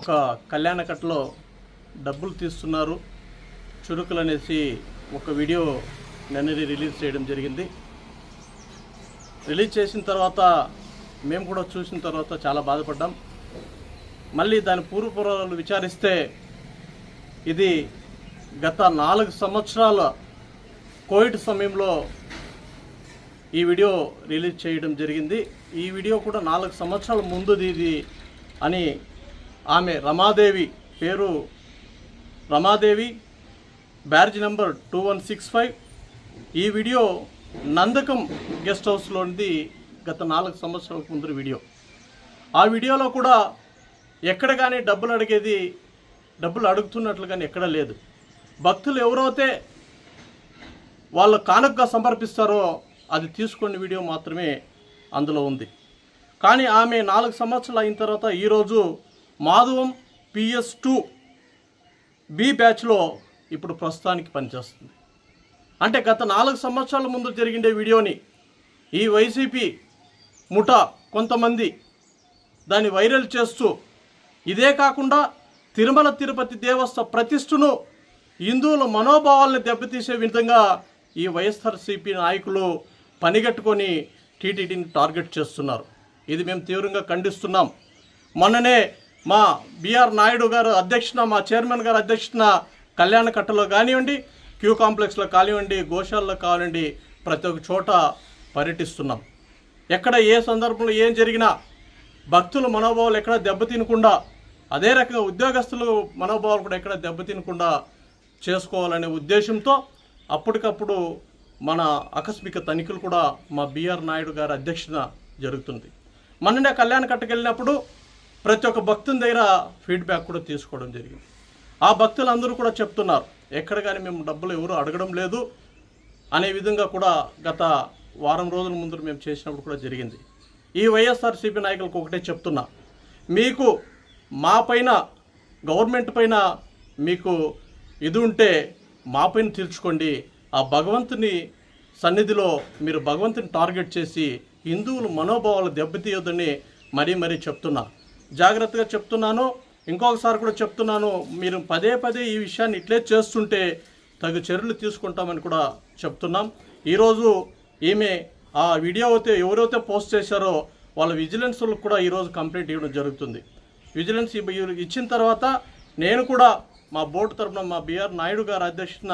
ఒక కళ్యాణకట్టలో డబ్బులు తీస్తున్నారు చురుకులు అనేసి ఒక వీడియో నిన్ననే రిలీజ్ చేయడం జరిగింది. రిలీజ్ చేసిన తర్వాత మేము కూడా చూసిన తర్వాత చాలా బాధపడ్డాం. మళ్ళీ దాని పూర్వపురాలు విచారిస్తే ఇది గత 4 సంవత్సరాల కోవిడ్ సమయంలో ఈ వీడియో రిలీజ్ చేయడం జరిగింది. ఈ వీడియో కూడా 4 సంవత్సరాల ముందుది ఇది అని ఆమె రమాదేవి, పేరు రమాదేవి, బ్యాడ్జ్ నెంబర్ 2165. ఈ వీడియో నందకం గెస్ట్ హౌస్లోనిది గత 4 సంవత్సరాల ముందు వీడియో. ఆ వీడియోలో కూడా ఎక్కడ కానీ డబ్బులు అడుగుతున్నట్లు కానీ ఎక్కడా లేదు. భక్తులు ఎవరైతే వాళ్ళ కానుకగా సమర్పిస్తారో అది తీసుకున్న వీడియో మాత్రమే అందులో ఉంది. కానీ ఆమె 4 సంవత్సరాలు అయిన తర్వాత ఈరోజు మాధవం PS2 B బ్యాచ్లో ఇప్పుడు ప్రస్తుతానికి పనిచేస్తుంది. అంటే గత 4 సంవత్సరాల ముందు జరిగిండే వీడియోని ఈ వైసీపీ ముఠా కొంతమంది దాన్ని వైరల్ చేస్తూ, ఇదే కాకుండా తిరుమల తిరుపతి దేవస్థాన ప్రతిష్ఠను హిందువుల మనోభావాలను దెబ్బతీసే విధంగా ఈ వైఎస్ఆర్సీపీ నాయకులు పనిగట్టుకొని టీటీడీని టార్గెట్ చేస్తున్నారు. ఇది మేము తీవ్రంగా ఖండిస్తున్నాం. మొన్ననే మా బిఆర్ నాయుడు గారు అధ్యక్షన, మా చైర్మన్ గారు అధ్యక్షన కళ్యాణకట్టలో కానివ్వండి, క్యూ కాంప్లెక్స్లో కానివ్వండి, గోశాలలో కానివ్వండి, ప్రతి ఒక్క చోట పర్యటిస్తున్నాం. ఎక్కడ ఏ సందర్భంలో ఏం జరిగినా భక్తుల మనోభావాలు ఎక్కడ దెబ్బతినకుండా, అదే రకంగా ఉద్యోగస్తుల మనోభావాలు కూడా ఎక్కడ దెబ్బతినకుండా చేసుకోవాలనే ఉద్దేశంతో అప్పటికప్పుడు మన ఆకస్మిక తనిఖీలు కూడా మా బిఆర్ నాయుడు గారి అధ్యక్షన జరుగుతుంది. మొన్ననే కళ్యాణకట్టకి వెళ్ళినప్పుడు ప్రతి ఒక్క భక్తుని దగ్గర ఫీడ్బ్యాక్ కూడా తీసుకోవడం జరిగింది. ఆ భక్తులందరూ కూడా చెప్తున్నారు, ఎక్కడ కానీ మేము డబ్బులు ఎవరు అడగడం లేదు అనే విధంగా కూడా గత వారం రోజుల ముందు మేము చేసినప్పుడు కూడా జరిగింది. ఈ వైఎస్ఆర్సీపీ నాయకులకు ఒకటే చెప్తున్నా, మీకు మా పైన, గవర్నమెంట్ పైన మీకు ఇది ఉంటే మా పైన తీర్చుకోండి. ఆ భగవంతుని సన్నిధిలో మీరు భగవంతుని టార్గెట్ చేసి హిందువుల మనోభావాలు దెబ్బతీయొద్దని మరీ చెప్తున్నా. జాగ్రత్తగా చెప్తున్నాను. ఇంకొకసారి కూడా చెప్తున్నాను, మీరు పదే ఈ విషయాన్ని ఇట్లే చేస్తుంటే తగు చర్యలు తీసుకుంటామని కూడా చెప్తున్నాం. ఈరోజు ఈమె ఆ వీడియో అయితే ఎవరైతే పోస్ట్ చేశారో వాళ్ళ విజిలెన్స్ వాళ్ళకు కూడా ఈరోజు కంప్లైంట్ ఇవ్వడం జరుగుతుంది. విజిలెన్స్ ఇచ్చిన తర్వాత నేను కూడా మా బోర్డు తరఫున మా బిఆర్ నాయుడు గారు అధ్యక్షన